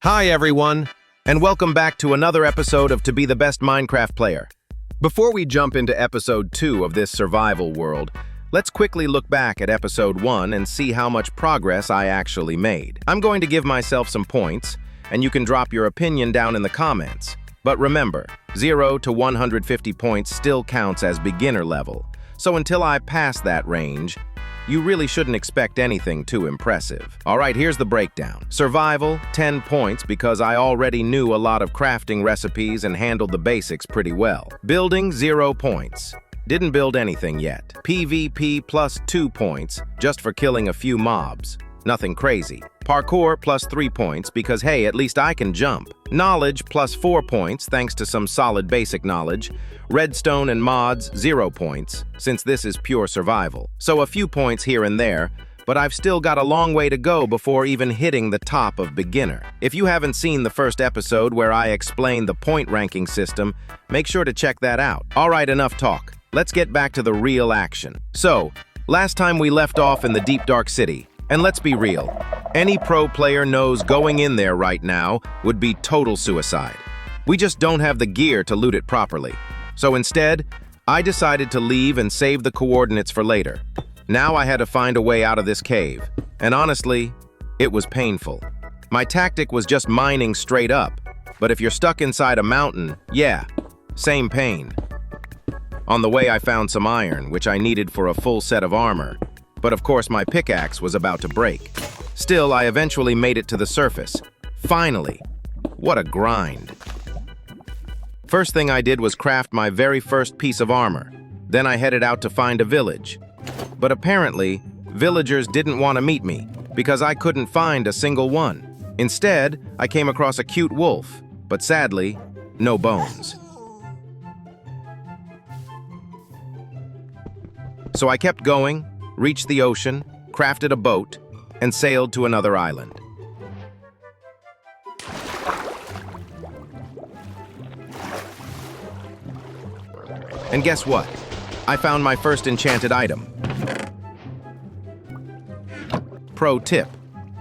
Hi everyone, and welcome back to another episode of To Be the Best Minecraft Player. Before we jump into episode 2 of this survival world, let's quickly look back at episode 1 and see how much progress I actually made. I'm going to give myself some points, and you can drop your opinion down in the comments. But remember, 0 to 150 points still counts as beginner level, so until I pass that range, you really shouldn't expect anything too impressive. Alright, here's the breakdown. Survival, 10 points because I already knew a lot of crafting recipes and handled the basics pretty well. Building, 0 points. Didn't build anything yet. PvP plus 2 points, just for killing a few mobs. Nothing crazy. Parkour plus 3 points because hey, at least I can jump. Knowledge plus 4 points thanks to some solid basic knowledge. Redstone and mods, 0 points, since this is pure survival. So a few points here and there, but I've still got a long way to go before even hitting the top of beginner. If you haven't seen the first episode where I explained the point ranking system, make sure to check that out. Alright, enough talk. Let's get back to the real action. So, last time we left off in the deep dark city, and let's be real, any pro player knows going in there right now would be total suicide. We just don't have the gear to loot it properly. So instead, I decided to leave and save the coordinates for later. Now I had to find a way out of this cave, and honestly, it was painful. My tactic was just mining straight up, but if you're stuck inside a mountain, yeah, same pain. On the way I found some iron, which I needed for a full set of armor, but of course my pickaxe was about to break. Still, I eventually made it to the surface. Finally! What a grind. First thing I did was craft my very first piece of armor. Then I headed out to find a village. But apparently, villagers didn't want to meet me because I couldn't find a single one. Instead, I came across a cute wolf, but sadly, no bones. So I kept going, reached the ocean, crafted a boat, and sailed to another island. And guess what? I found my first enchanted item. Pro tip: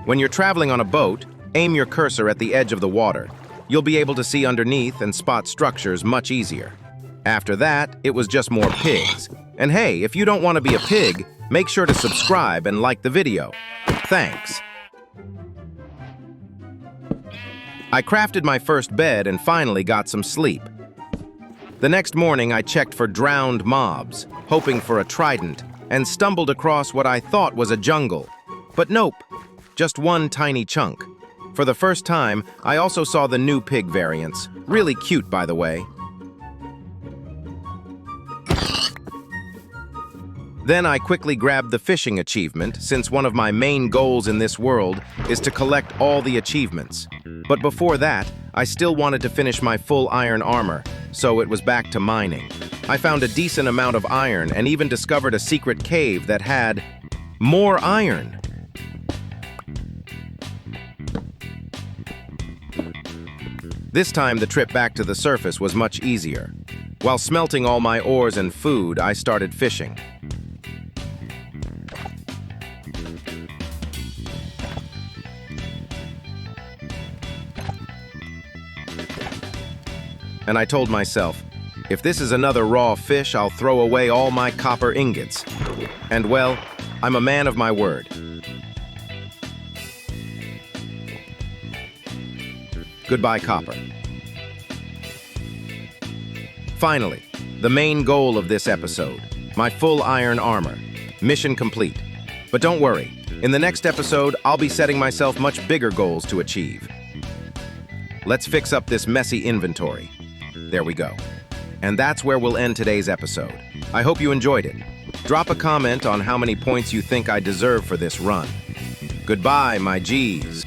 when you're traveling on a boat, aim your cursor at the edge of the water. You'll be able to see underneath and spot structures much easier. After that, it was just more pigs. And hey, if you don't want to be a pig, make sure to subscribe and like the video. Thanks. I crafted my first bed and finally got some sleep. The next morning, I checked for drowned mobs, hoping for a trident, and stumbled across what I thought was a jungle. But nope, just one tiny chunk. For the first time, I also saw the new pig variants. Really cute, by the way. Then I quickly grabbed the fishing achievement, since one of my main goals in this world is to collect all the achievements. But before that, I still wanted to finish my full iron armor, so it was back to mining. I found a decent amount of iron and even discovered a secret cave that had more iron. This time, the trip back to the surface was much easier. While smelting all my ores and food, I started fishing. And I told myself, if this is another raw fish, I'll throw away all my copper ingots. And well, I'm a man of my word. Goodbye, copper. Finally, the main goal of this episode, my full iron armor. Mission complete. But don't worry, in the next episode, I'll be setting myself much bigger goals to achieve. Let's fix up this messy inventory. There we go. And that's where we'll end today's episode. I hope you enjoyed it. Drop a comment on how many points you think I deserve for this run. Goodbye, my G's.